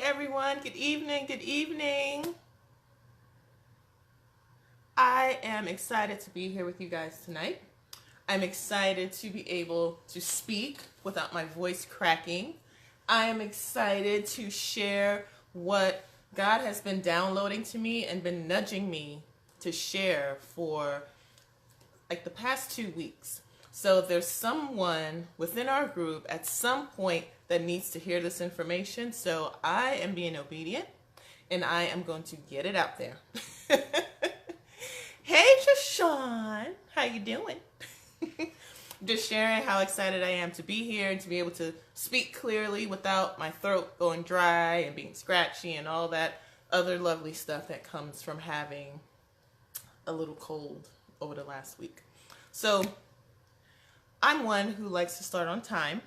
everyone. Good evening. Good evening. I am excited to be here with you guys tonight. I'm excited to be able to speak without my voice cracking. I am excited to share what God has been downloading to me and been nudging me to share for like the past 2 weeks. So there's someone within our group at some point that needs to hear this information. So I am being obedient and I am going to get it out there. Hey, Jashawn, how you doing? Just sharing how excited I am to be here and to be able to speak clearly without my throat going dry and being scratchy and all that other lovely stuff that comes from having a little cold over the last week. So I'm one who likes to start on time.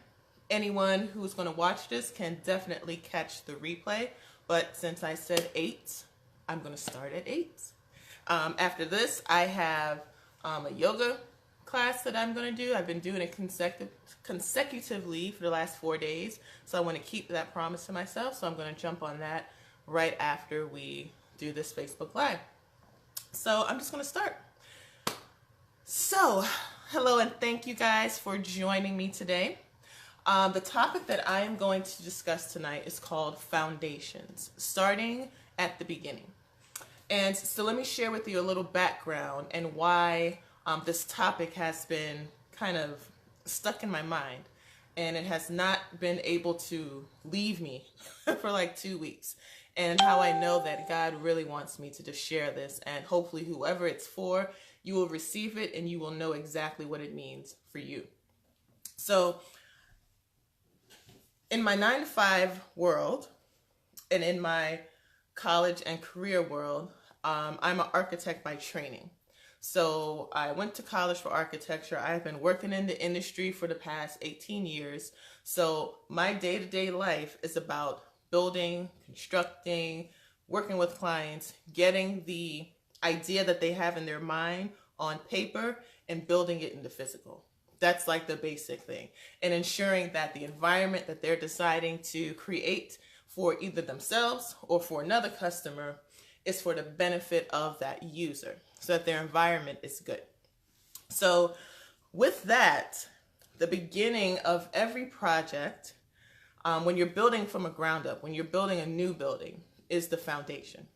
Anyone who's going to watch this can definitely catch the replay, but since I said 8, I'm going to start at 8. After this, I have a yoga class that I'm going to do. I've been doing it consecutively for the last 4 days, so I want to keep that promise to myself, so I'm going to jump on that right after we do this Facebook Live. So I'm just going to start. So, hello and thank you guys for joining me today. The topic that I am going to discuss tonight is called foundations, starting at the beginning. And so let me share with you a little background and why this topic has been kind of stuck in my mind. And it has not been able to leave me for like 2 weeks. And how I know that God really wants me to just share this. And hopefully whoever it's for, you will receive it and you will know exactly what it means for you. So in my 9-to-5 world and in my college and career world, I'm an architect by training. So I went to college for architecture. I've been working in the industry for the past 18 years. So my day-to-day life is about building, constructing, working with clients, getting the idea that they have in their mind on paper and building it into physical. That's like the basic thing. And ensuring that the environment that they're deciding to create for either themselves or for another customer is for the benefit of that user, so that their environment is good. So with that, the beginning of every project, when you're building from a ground up, when you're building a new building, is the foundation.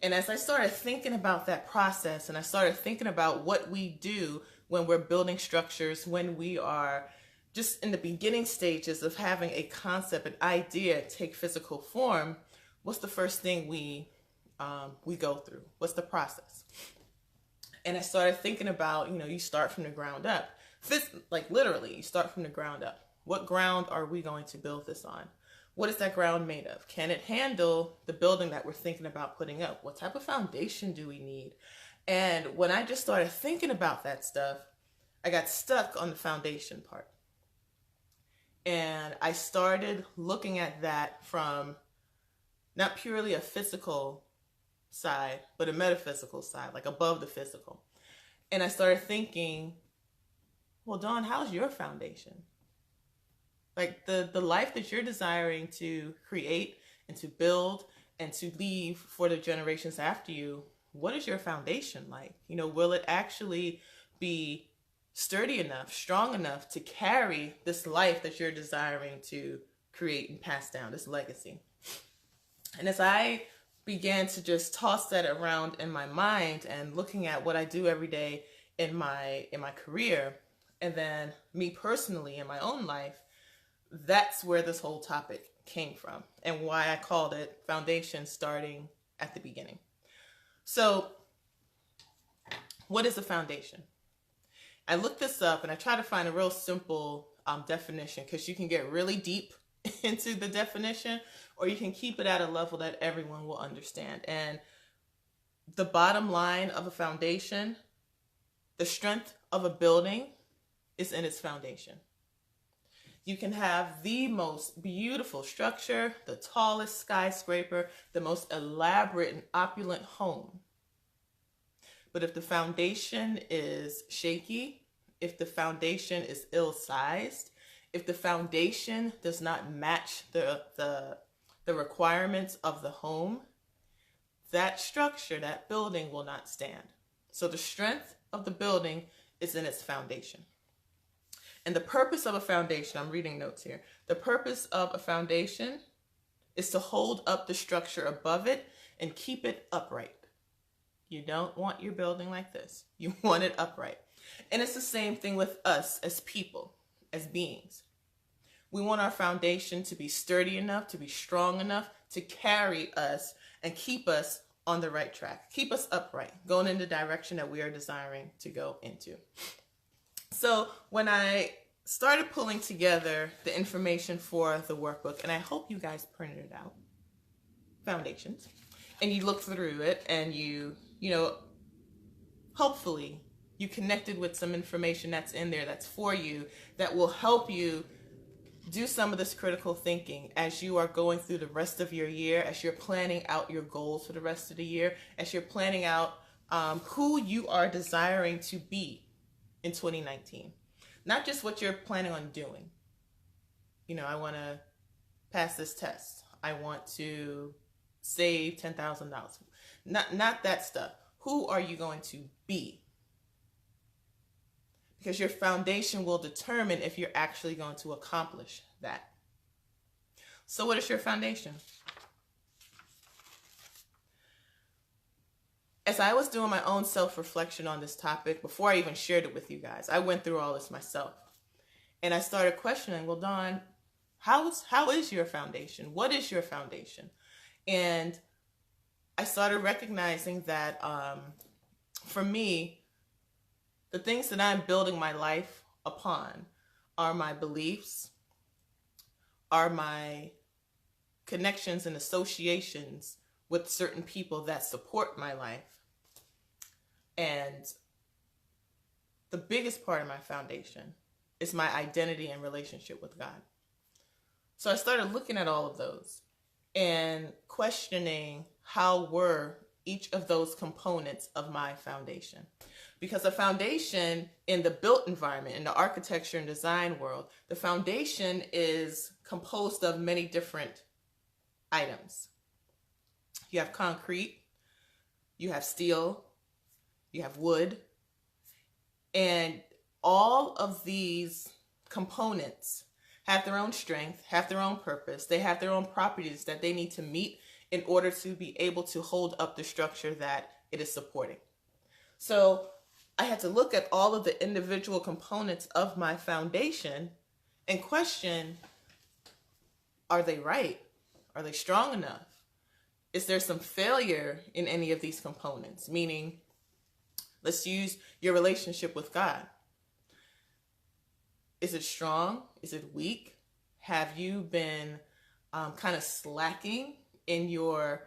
And as I started thinking about that process and I started thinking about what we do when we're building structures, when we are just in the beginning stages of having a concept, an idea take physical form, what's the first thing we go through? What's the process? And I started thinking about, you start from the ground up. Like literally, you start from the ground up. What ground are we going to build this on? What is that ground made of? Can it handle the building that we're thinking about putting up? What type of foundation do we need? And when I just started thinking about that stuff, I got stuck on the foundation part. And I started looking at that from not purely a physical side, but a metaphysical side, like above the physical. And I started thinking, well, Dawn, how's your foundation? Like the life that you're desiring to create and to build and to leave for the generations after you, what is your foundation like? Will it actually be sturdy enough, strong enough to carry this life that you're desiring to create and pass down, this legacy? And as I began to just toss that around in my mind and looking at what I do every day in my career, and then me personally in my own life, that's where this whole topic came from and why I called it Foundation Starting at the Beginning. So what is a foundation? I looked this up and I tried to find a real simple definition, because you can get really deep into the definition or you can keep it at a level that everyone will understand. And the bottom line of a foundation, the strength of a building is in its foundation. You can have the most beautiful structure, the tallest skyscraper, the most elaborate and opulent home. But if the foundation is shaky, if the foundation is ill-sized, if the foundation does not match the the requirements of the home, that structure, that building will not stand. So the strength of the building is in its foundation. And the purpose of a foundation, I'm reading notes here, the purpose of a foundation is to hold up the structure above it and keep it upright. You don't want your building like this. You want it upright. And it's the same thing with us as people, as beings. We want our foundation to be sturdy enough, to be strong enough to carry us and keep us on the right track, keep us upright, going in the direction that we are desiring to go into. So when I started pulling together the information for the workbook, and I hope you guys printed it out, foundations, and you looked through it and you hopefully you connected with some information that's in there that's for you, that will help you do some of this critical thinking as you are going through the rest of your year, as you're planning out your goals for the rest of the year, as you're planning out who you are desiring to be in 2019. Not just what you're planning on doing. I want to pass this test. I want to save $10,000. Not that stuff. Who are you going to be? Because your foundation will determine if you're actually going to accomplish that. So what is your foundation? As I was doing my own self-reflection on this topic, before I even shared it with you guys, I went through all this myself. And I started questioning, well, Dawn, how is your foundation? What is your foundation? And I started recognizing that for me, the things that I'm building my life upon are my beliefs, are my connections and associations with certain people that support my life. And the biggest part of my foundation is my identity and relationship with God. So I started looking at all of those and questioning how were each of those components of my foundation. Because a foundation in the built environment, in the architecture and design world, the foundation is composed of many different items. You have concrete, you have steel, you have wood, and all of these components have their own strength, have their own purpose. They have their own properties that they need to meet in order to be able to hold up the structure that it is supporting. So I had to look at all of the individual components of my foundation and question, are they right? Are they strong enough? Is there some failure in any of these components? Meaning, let's use your relationship with God. Is it strong? Is it weak? Have you been kind of slacking in your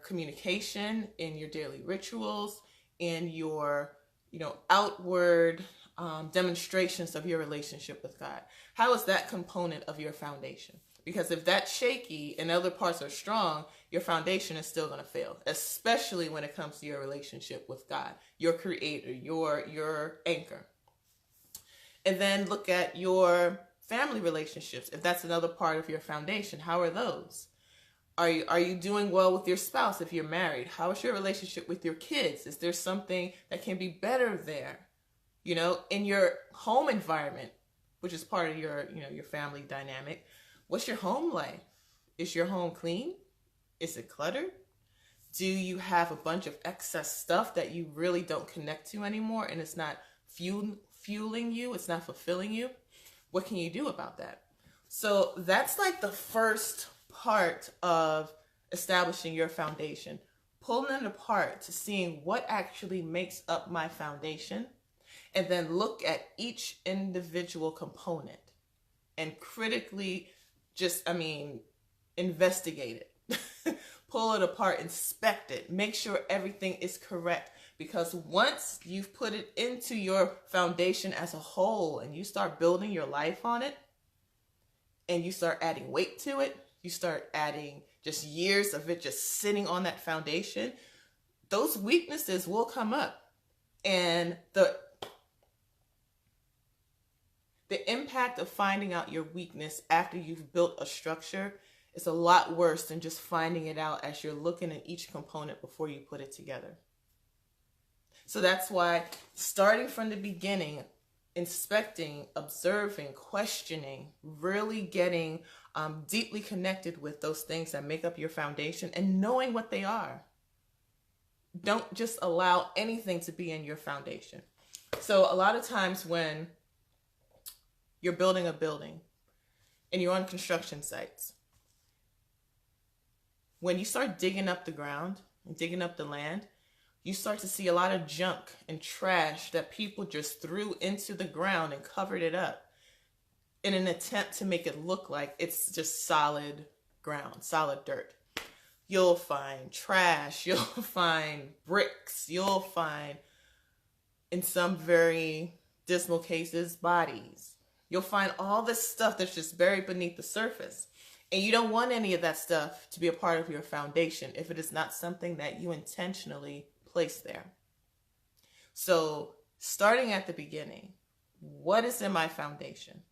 communication, in your daily rituals, in your outward demonstrations of your relationship with God? How is that component of your foundation? Because if that's shaky and other parts are strong, your foundation is still going to fail, especially when it comes to your relationship with God, your creator, your anchor. And then look at your family relationships. If that's another part of your foundation, how are those? Are you doing well with your spouse if you're married? How is your relationship with your kids? Is there something that can be better there? In your home environment, which is part of your family dynamic, what's your home life? Is your home clean? Is it cluttered? Do you have a bunch of excess stuff that you really don't connect to anymore and it's not fueling you, it's not fulfilling you? What can you do about that? So that's like the first part of establishing your foundation, pulling it apart to seeing what actually makes up my foundation, and then look at each individual component and critically investigate it. Pull it apart, inspect it, make sure everything is correct. Because once you've put it into your foundation as a whole and you start building your life on it and you start adding weight to it, you start adding just years of it just sitting on that foundation, those weaknesses will come up. And the impact of finding out your weakness after you've built a structure It's a lot worse than just finding it out as you're looking at each component before you put it together. So that's why starting from the beginning, inspecting, observing, questioning, really getting deeply connected with those things that make up your foundation and knowing what they are. Don't just allow anything to be in your foundation. So a lot of times when you're building a building and you're on construction sites, when you start digging up the ground and digging up the land, you start to see a lot of junk and trash that people just threw into the ground and covered it up in an attempt to make it look like it's just solid ground, solid dirt. You'll find trash, you'll find bricks, you'll find, in some very dismal cases, bodies. You'll find all this stuff that's just buried beneath the surface. And you don't want any of that stuff to be a part of your foundation if it is not something that you intentionally place there. So starting at the beginning, what is in my foundation?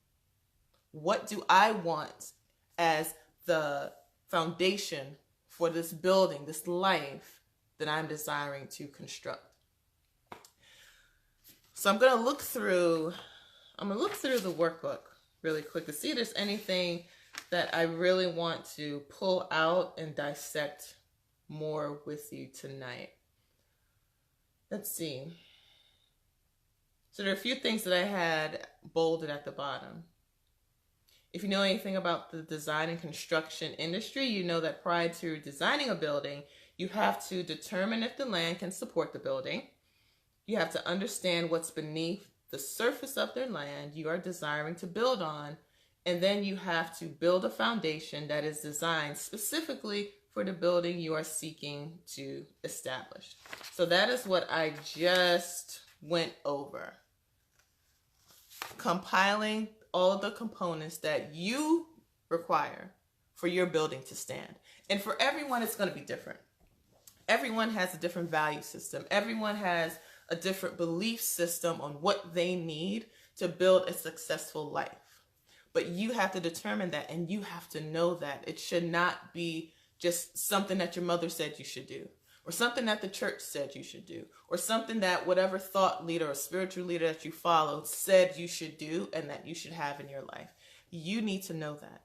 What do I want as the foundation for this building, this life that I'm desiring to construct? So I'm going to look through the workbook really quick to see if there's anything that I really want to pull out and dissect more with you tonight. Let's see. So there are a few things that I had bolded at the bottom. If you know anything about the design and construction industry, you know that prior to designing a building, you have to determine if the land can support the building. You have to understand what's beneath the surface of the land you are desiring to build on. And then you have to build a foundation that is designed specifically for the building you are seeking to establish. So that is what I just went over. Compiling all of the components that you require for your building to stand. And for everyone, it's going to be different. Everyone has a different value system. Everyone has a different belief system on what they need to build a successful life. But you have to determine that, and you have to know that. It should not be just something that your mother said you should do, or something that the church said you should do, or something that whatever thought leader or spiritual leader that you followed said you should do and that you should have in your life. You need to know that,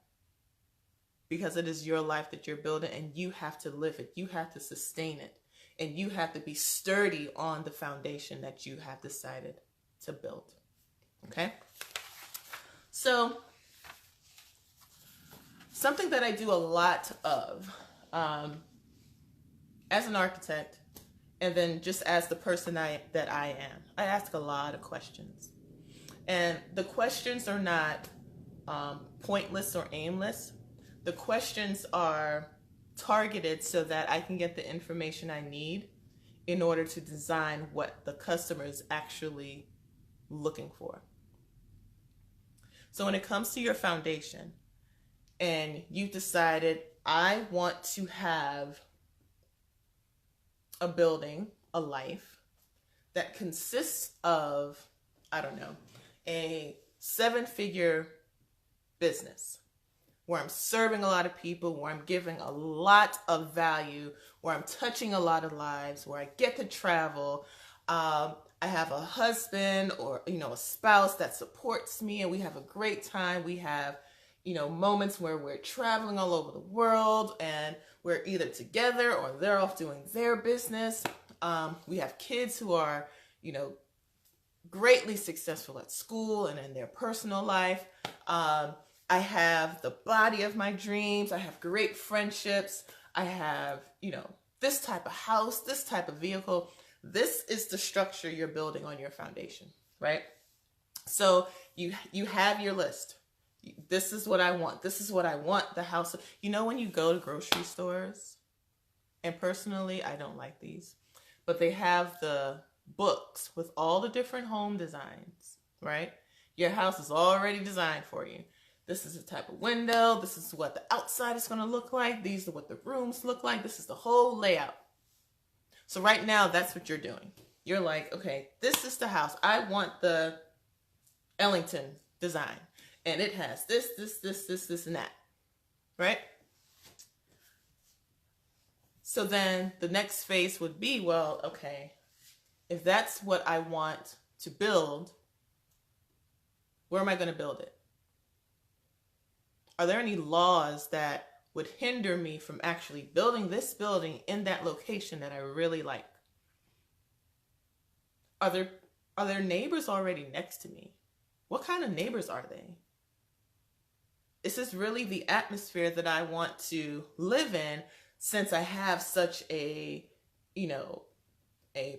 because it is your life that you're building, and you have to live it. You have to sustain it, and you have to be sturdy on the foundation that you have decided to build. Okay? So, something that I do a lot of as an architect, and then just as the person that I am, I ask a lot of questions. And the questions are not pointless or aimless. The questions are targeted so that I can get the information I need in order to design what the customer is actually looking for. So when it comes to your foundation, and you've decided, I want to have a building, a life that consists of, I don't know, a 7-figure business where I'm serving a lot of people, where I'm giving a lot of value, where I'm touching a lot of lives, where I get to travel. I have a husband or, a spouse that supports me, and we have a great time. We have moments where we're traveling all over the world, and we're either together or they're off doing their business. We have kids who are, greatly successful at school and in their personal life. I have the body of my dreams. I have great friendships. I have, this type of house, this type of vehicle. This is the structure you're building on your foundation, right? So you have your list. This is what I want. This is what I want the house. When you go to grocery stores, and personally, I don't like these, but they have the books with all the different home designs, right? Your house is already designed for you. This is the type of window. This is what the outside is going to look like. These are what the rooms look like. This is the whole layout. So right now, that's what you're doing. You're like, okay, this is the house. I want the Ellington design. And it has this, and that, right? So then the next phase would be, well, okay, if that's what I want to build, where am I going to build it? Are there any laws that would hinder me from actually building this building in that location that I really like? Are there neighbors already next to me? What kind of neighbors are they? Is this really the atmosphere that I want to live in, since I have such a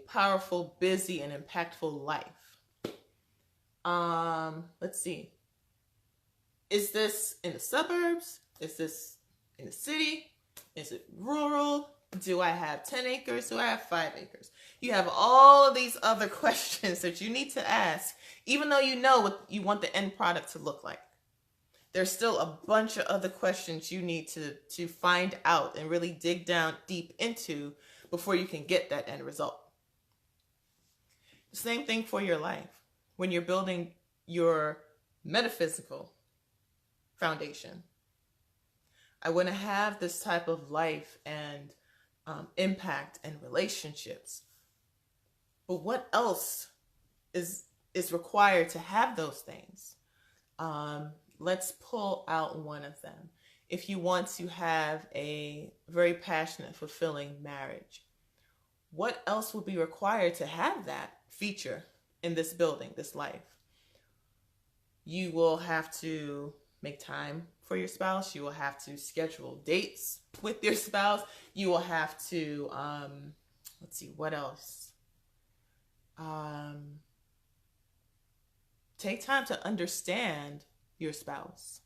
powerful, busy, and impactful life? Let's see. Is this in the suburbs? Is this in the city? Is it rural? Do I have 10 acres? Do I have 5 acres? You have all of these other questions that you need to ask, even though you know what you want the end product to look like. There's still a bunch of other questions you need to find out and really dig down deep into before you can get that end result. Same thing for your life. When you're building your metaphysical foundation, I want to have this type of life and impact and relationships. But what else is required to have those things? Let's pull out one of them. If you want to have a very passionate, fulfilling marriage, what else will be required to have that feature in this building, this life? You will have to make time for your spouse. You will have to schedule dates with your spouse. You will have to, let's see, what else? Take time to understand your spouse.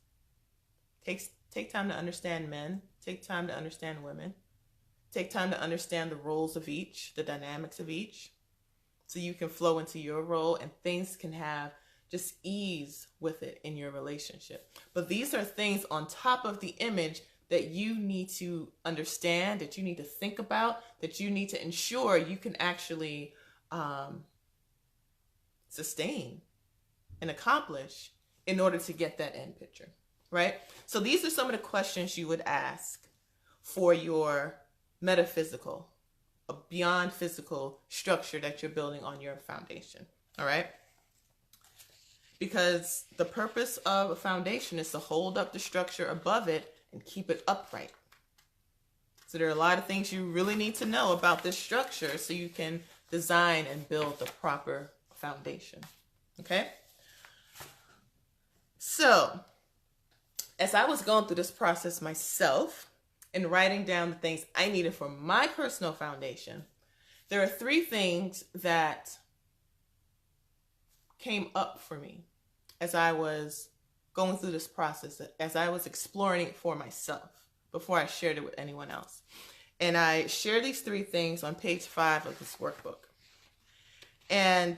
Take time to understand men. Take time to understand women. Take time to understand the roles of each, the dynamics of each, so you can flow into your role and things can have just ease with it in your relationship. But these are things on top of the image that you need to understand, that you need to think about, that you need to ensure you can actually sustain and accomplish in order to get that end picture, right? So these are some of the questions you would ask for your metaphysical, a beyond physical structure that you're building on your foundation, all right? Because the purpose of a foundation is to hold up the structure above it and keep it upright. So there are a lot of things you really need to know about this structure so you can design and build the proper foundation, okay? So, as I was going through this process myself and writing down the things I needed for my personal foundation, there are 3 things that came up for me as I was going through this process, as I was exploring it for myself before I shared it with anyone else. And I share these 3 things on page 5 of this workbook. And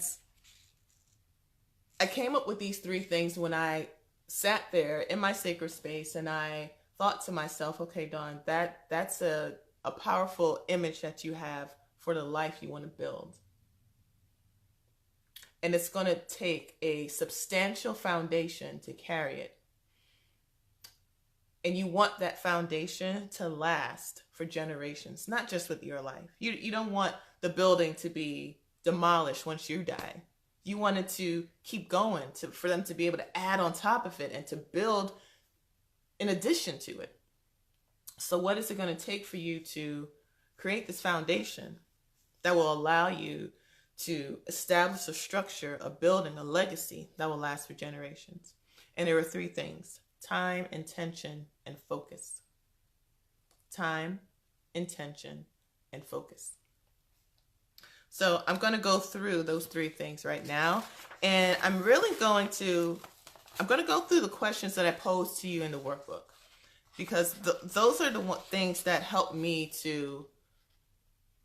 I came up with these 3 things when I sat there in my sacred space and I thought to myself, okay, Dawn, that's a powerful image that you have for the life you want to build. And it's going to take a substantial foundation to carry it. And you want that foundation to last for generations, not just with your life. You don't want the building to be demolished once you die. You want it to keep going, for them to be able to add on top of it and to build in addition to it. So what is it going to take for you to create this foundation that will allow you to establish a structure, a building, a legacy that will last for generations? And there are 3 things: time, intention, and focus. Time, intention, and focus. So I'm going to go through those 3 things right now. And I'm going to go through the questions that I posed to you in the workbook, because those are the things that help me to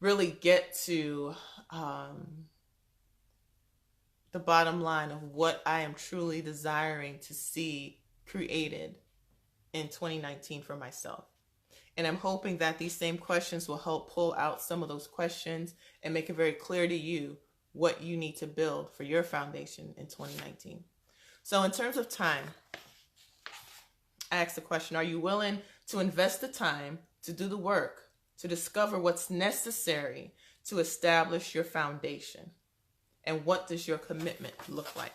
really get to the bottom line of what I am truly desiring to see created in 2019 for myself. And I'm hoping that these same questions will help pull out some of those questions and make it very clear to you what you need to build for your foundation in 2019. So in terms of time, I asked the question, are you willing to invest the time to do the work to discover what's necessary to establish your foundation. And what does your commitment look like?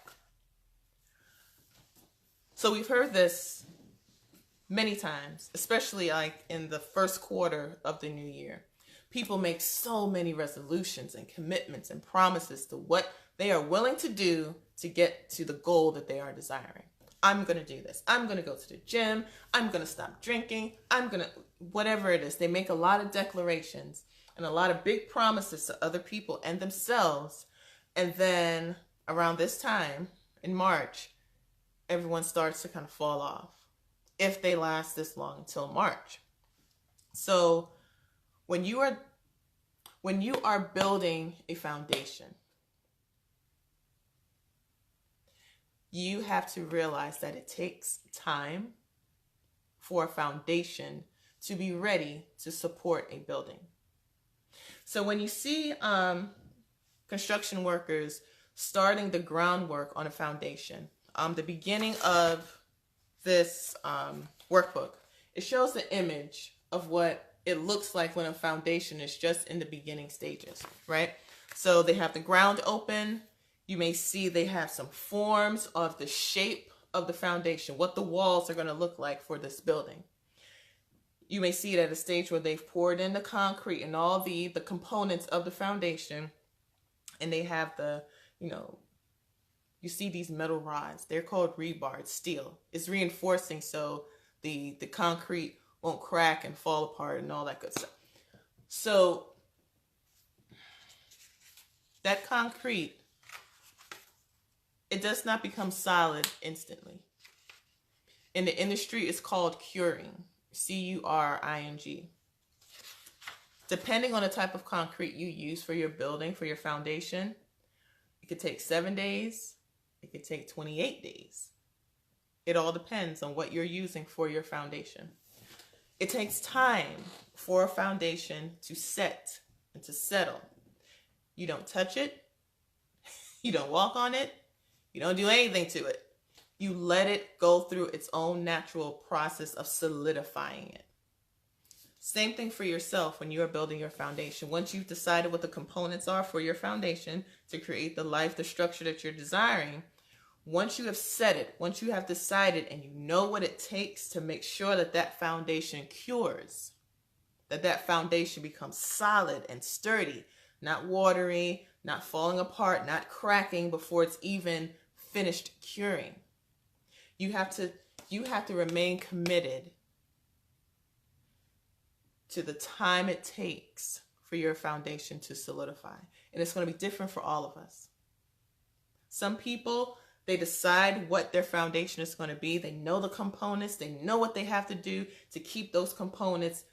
So we've heard this many times, especially like in the first quarter of the new year. People make so many resolutions and commitments and promises to what they are willing to do to get to the goal that they are desiring. I'm going to do this. I'm going to go to the gym. I'm going to stop drinking. I'm going to, whatever it is. They make a lot of declarations and a lot of big promises to other people and themselves. And then around this time in March, everyone starts to kind of fall off, if they last this long until March. So when you are building a foundation, you have to realize that it takes time for a foundation to be ready to support a building. So when you see construction workers starting the groundwork on a foundation, the beginning of this workbook, it shows the image of what it looks like when a foundation is just in the beginning stages, right? So they have the ground open. You may see they have some forms of the shape of the foundation, what the walls are going to look like for this building. You may see it at a stage where they've poured in the concrete and all the components of the foundation, and they have the, you see these metal rods. They're called rebar. It's steel. It's reinforcing so the concrete won't crack and fall apart and all that good stuff. So that concrete, it does not become solid instantly. In the industry, it's called curing. C-U-R-I-N-G. Depending on the type of concrete you use for your building, for your foundation, it could take 7 days. It could take 28 days. It all depends on what you're using for your foundation. It takes time for a foundation to set and to settle. You don't touch it. You don't walk on it. You don't do anything to it. You let it go through its own natural process of solidifying it. Same thing for yourself when you are building your foundation. Once you've decided what the components are for your foundation to create the life, the structure that you're desiring, once you have set it, once you have decided and you know what it takes to make sure that that foundation cures, that foundation becomes solid and sturdy, not watery, not falling apart, not cracking before it's even finished curing. You have to remain committed to the time it takes for your foundation to solidify. And it's going to be different for all of us. Some people, they decide what their foundation is going to be. They know the components. They know what they have to do to keep those components,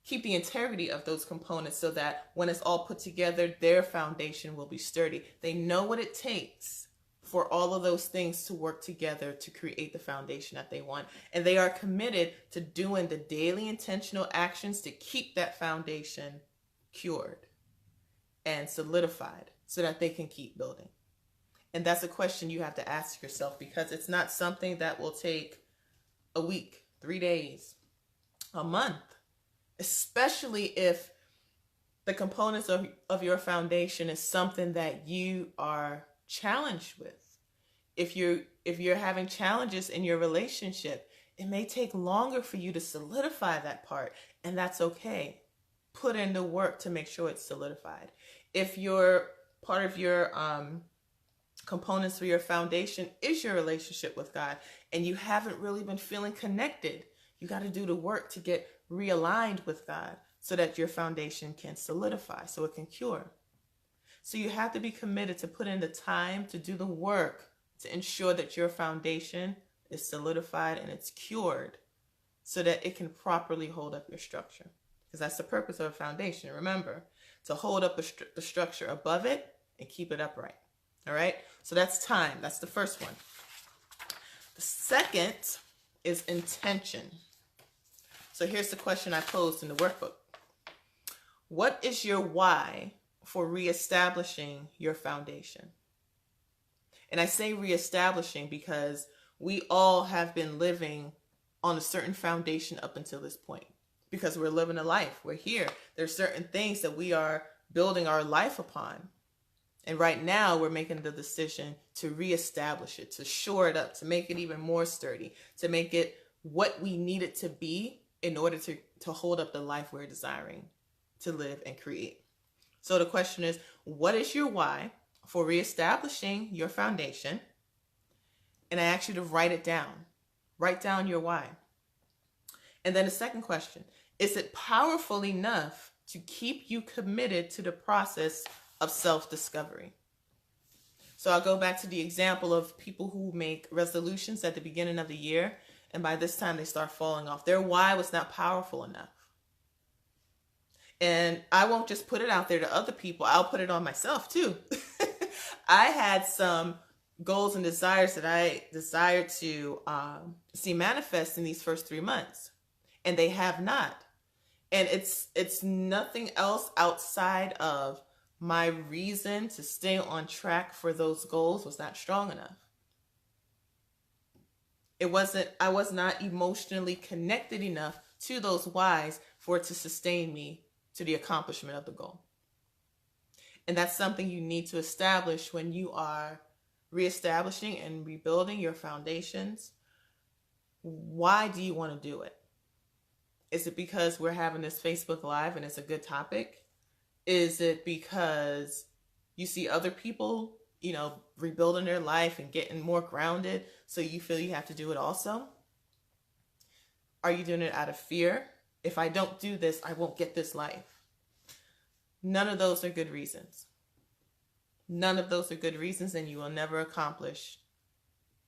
keep the integrity of those components so that when it's all put together, their foundation will be sturdy. They know what it takes for all of those things to work together to create the foundation that they want. And they are committed to doing the daily intentional actions to keep that foundation cured and solidified so that they can keep building. And that's a question you have to ask yourself, because it's not something that will take a week, 3 days, a month, especially if the components of your foundation is something that you are challenged with. If you're having challenges in your relationship, it may take longer for you to solidify that part, and that's okay. Put in the work to make sure it's solidified. If your part of your components for your foundation is your relationship with God, and you haven't really been feeling connected, you got to do the work to get realigned with God so that your foundation can solidify, so it can cure. So you have to be committed to put in the time to do the work to ensure that your foundation is solidified and it's cured so that it can properly hold up your structure. Because that's the purpose of a foundation, remember, to hold up the structure above it and keep it upright. All right? So that's time. That's the first one. The second is intention. So here's the question I posed in the workbook. What is your why for reestablishing your foundation? And I say reestablishing because we all have been living on a certain foundation up until this point. because we're living a life. We're here. There's certain things that we are building our life upon. And right now we're making the decision to reestablish it, to shore it up, to make it even more sturdy, to make it what we need it to be in order to hold up the life we're desiring to live and create. So the question is, what is your why for reestablishing your foundation? And I ask you to write it down. Write down your why. And then the second question, is it powerful enough to keep you committed to the process of self-discovery? So I'll go back to the example of people who make resolutions at the beginning of the year, and by this time they start falling off. Their why was not powerful enough. And I won't just put it out there to other people, I'll put it on myself too. I had some goals and desires that I desired to see manifest in these first 3 months, and they have not. And it's nothing else outside of my reason to stay on track for those goals was not strong enough. I was not emotionally connected enough to those whys for it to sustain me to the accomplishment of the goal. And that's something you need to establish when you are reestablishing and rebuilding your foundations. Why do you want to do it? Is it because we're having this Facebook Live and it's a good topic? Is it because you see other people, rebuilding their life and getting more grounded, so you feel you have to do it also? Are you doing it out of fear? If I don't do this, I won't get this life. None of those are good reasons. None of those are good reasons, and you will never accomplish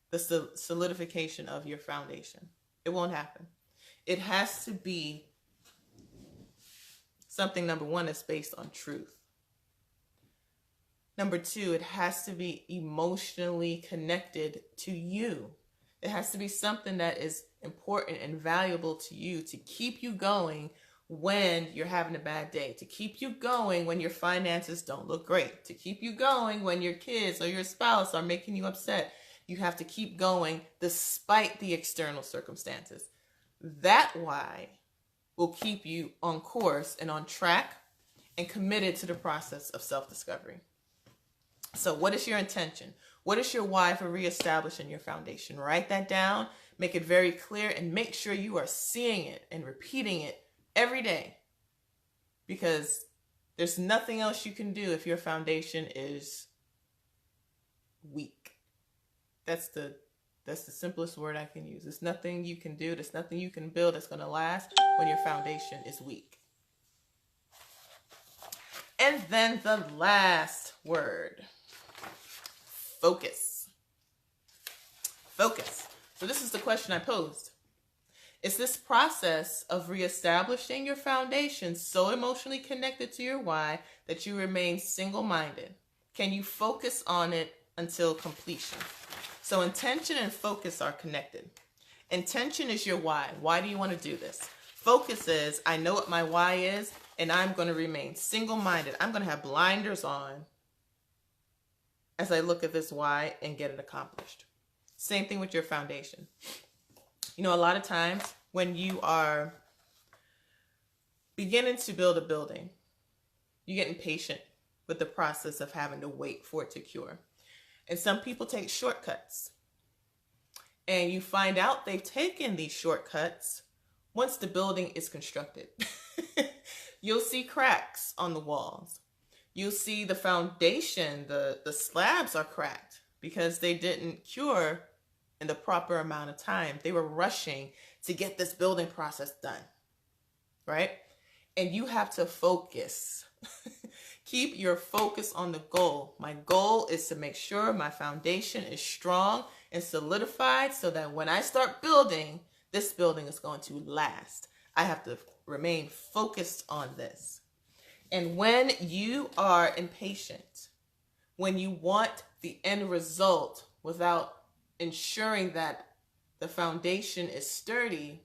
the solidification of your foundation. It won't happen. It has to be something, number one, that's based on truth. Number two, it has to be emotionally connected to you. It has to be something that is important and valuable to you to keep you going when you're having a bad day, to keep you going when your finances don't look great, to keep you going when your kids or your spouse are making you upset. You have to keep going despite the external circumstances. That why will keep you on course and on track and committed to the process of self-discovery. So what is your intention? What is your why for reestablishing your foundation? Write that down, make it very clear, and make sure you are seeing it and repeating it every day. Because there's nothing else you can do if your foundation is weak. That's the simplest word I can use. There's nothing you can do, there's nothing you can build that's going to last when your foundation is weak. And then the last word. Focus. Focus. So this is the question I posed. Is this process of reestablishing your foundation so emotionally connected to your why that you remain single-minded? Can you focus on it until completion? So intention and focus are connected. Intention is your why. Why do you want to do this? Focus is, I know what my why is, and I'm going to remain single-minded. I'm going to have blinders on as I look at this why and get it accomplished. Same thing with your foundation. A lot of times when you are beginning to build a building, you get impatient with the process of having to wait for it to cure. And some people take shortcuts. And you find out they've taken these shortcuts once the building is constructed. You'll see cracks on the walls. You'll see the foundation, the slabs are cracked because they didn't cure in the proper amount of time. They were rushing to get this building process done, right? And you have to focus. Keep your focus on the goal. My goal is to make sure my foundation is strong and solidified so that when I start building, this building is going to last. I have to remain focused on this. And when you are impatient, when you want the end result without ensuring that the foundation is sturdy,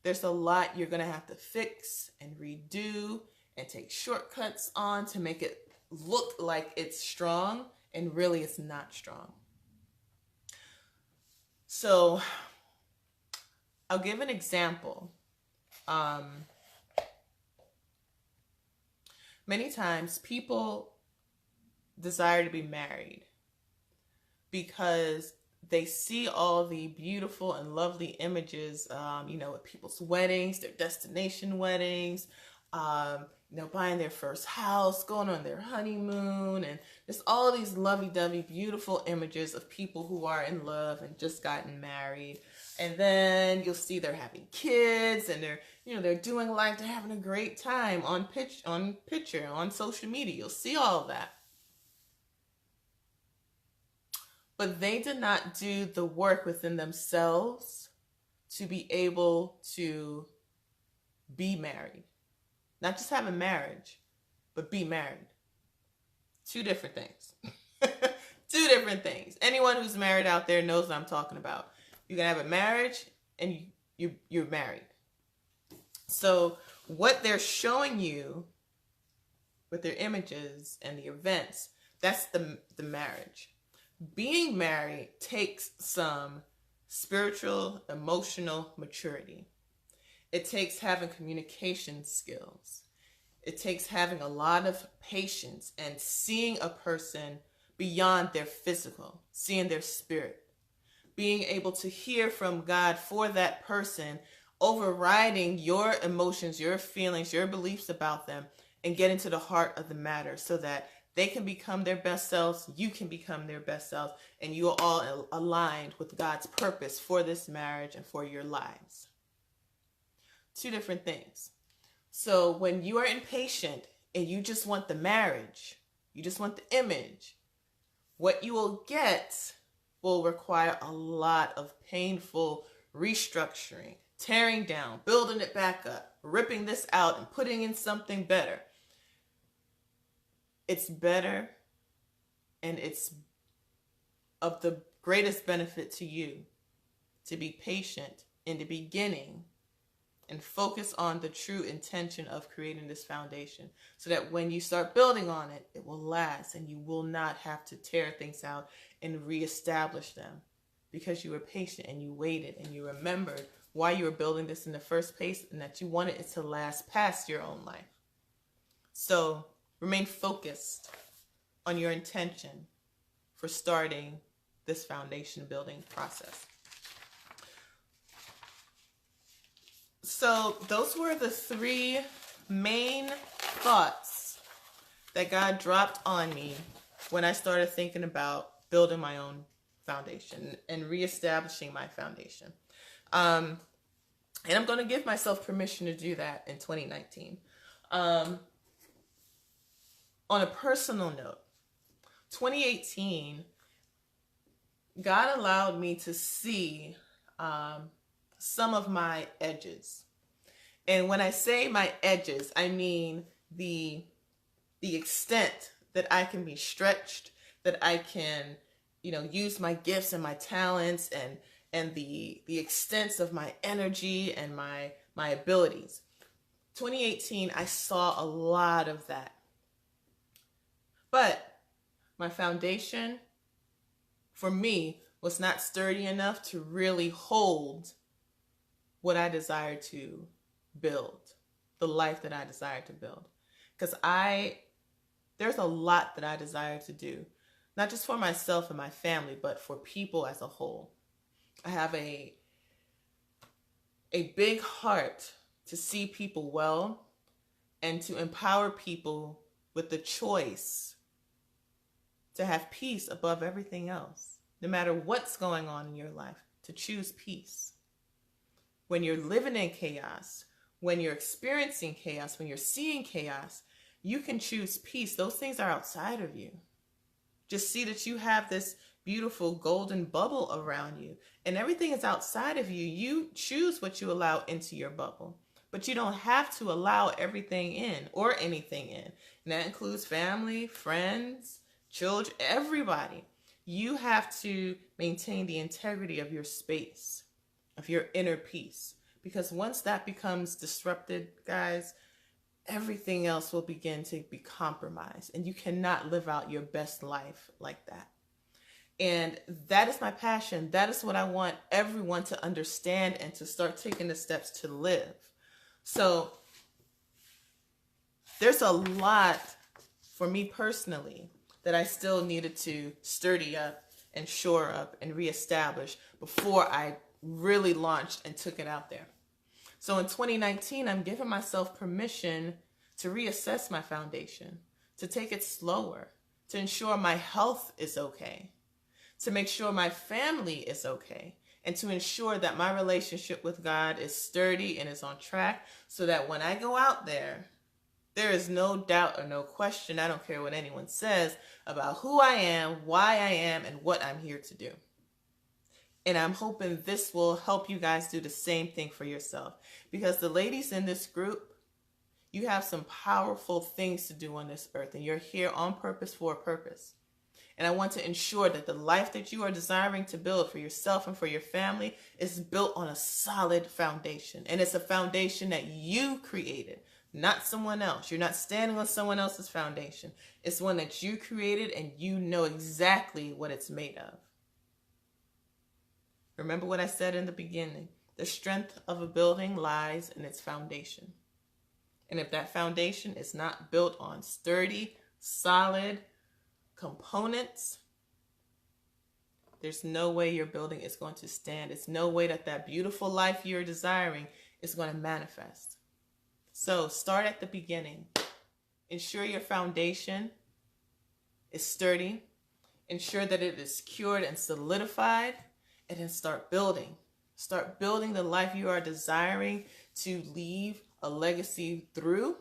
there's a lot you're going to have to fix and redo and take shortcuts on to make it look like it's strong, and really it's not strong. So I'll give an example. Many times people desire to be married because they see all the beautiful and lovely images, at people's weddings, their destination weddings, buying their first house, going on their honeymoon, and just all these lovey-dovey, beautiful images of people who are in love and just gotten married. And then you'll see they're having kids, and they're doing life, they're having a great time on social media. You'll see all of that. But they did not do the work within themselves to be able to be married. Not just have a marriage, but be married. Two different things. Two different things. Anyone who's married out there knows what I'm talking about. You can have a marriage and you're married. So what they're showing you with their images and the events, that's the marriage. Being married takes some spiritual, emotional maturity. It takes having communication skills. It takes having a lot of patience and seeing a person beyond their physical, seeing their spirit, being able to hear from God for that person, overriding your emotions, your feelings, your beliefs about them, and get into the heart of the matter so that they can become their best selves, you can become their best selves, and you are all aligned with God's purpose for this marriage and for your lives. Two different things. So when you are impatient and you just want the marriage, you just want the image, what you will get will require a lot of painful restructuring, tearing down, building it back up, ripping this out and putting in something better. It's better and it's of the greatest benefit to you to be patient in the beginning and focus on the true intention of creating this foundation so that when you start building on it, it will last and you will not have to tear things out and reestablish them because you were patient and you waited and you remembered why you were building this in the first place and that you wanted it to last past your own life. So remain focused on your intention for starting this foundation building process. So those were the three main thoughts that God dropped on me when I started thinking about building my own foundation and reestablishing my foundation. And I'm going to give myself permission to do that in 2019. On a personal note, 2018, God allowed me to see some of my edges. And when I say my edges, I mean the extent that I can be stretched, that I can, use my gifts and my talents and the extent of my energy and my abilities. 2018, I saw a lot of that. But my foundation, for me, was not sturdy enough to really hold what I desired to build, the life that I desired to build. Because there's a lot that I desire to do, not just for myself and my family, but for people as a whole. I have a big heart to see people well and to empower people with the choice to have peace above everything else, no matter what's going on in your life, to choose peace. When you're living in chaos, when you're experiencing chaos, when you're seeing chaos, you can choose peace. Those things are outside of you. Just see that you have this beautiful golden bubble around you, and everything is outside of you. You choose what you allow into your bubble, but you don't have to allow everything in or anything in. And that includes family, friends, children, everybody. You have to maintain the integrity of your space, of your inner peace. Because once that becomes disrupted, guys, everything else will begin to be compromised. And you cannot live out your best life like that. And that is my passion. That is what I want everyone to understand and to start taking the steps to live. So there's a lot for me personally that I still needed to sturdy up and shore up and reestablish before I really launched and took it out there. So in 2019, I'm giving myself permission to reassess my foundation, to take it slower, to ensure my health is okay, to make sure my family is okay, and to ensure that my relationship with God is sturdy and is on track so that when I go out there, there is no doubt or no question, I don't care what anyone says, about who I am, why I am, and what I'm here to do. And I'm hoping this will help you guys do the same thing for yourself. Because the ladies in this group, you have some powerful things to do on this earth, and you're here on purpose for a purpose. And I want to ensure that the life that you are desiring to build for yourself and for your family is built on a solid foundation. And it's a foundation that you created, not someone else. You're not standing on someone else's foundation. It's one that you created, and you know exactly what it's made of. Remember what I said in the beginning. The strength of a building lies in its foundation. And if that foundation is not built on sturdy, solid components, there's no way your building is going to stand. It's no way that that beautiful life you're desiring is going to manifest. So start at the beginning. Ensure your foundation is sturdy. Ensure that it is secured and solidified. And then start building. Start building the life you are desiring to leave a legacy through.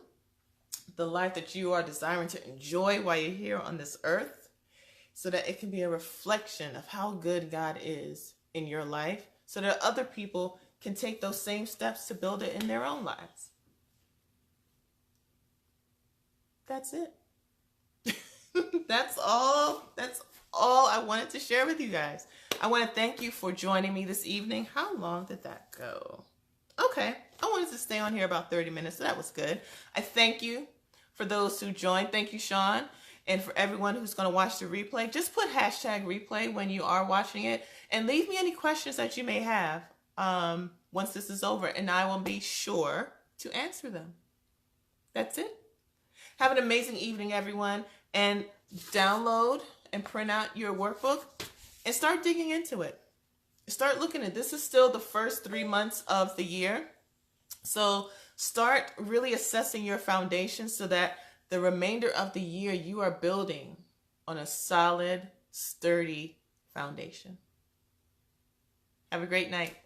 The life that you are desiring to enjoy while you're here on this earth. So that it can be a reflection of how good God is in your life. So that other people can take those same steps to build it in their own lives. That's it. That's all I wanted to share with you guys. I want to thank you for joining me this evening. How long did that go? Okay, I wanted to stay on here about 30 minutes, so that was good. I thank you for those who joined. Thank you, Sean. And for everyone who's going to watch the replay, just put #replay when you are watching it. And leave me any questions that you may have once this is over, and I will be sure to answer them. That's it. Have an amazing evening, everyone. And download and print out your workbook and start digging into it. Start looking at this. Is still the first 3 months of the year. So start really assessing your foundation so that the remainder of the year you are building on a solid, sturdy foundation. Have a great night.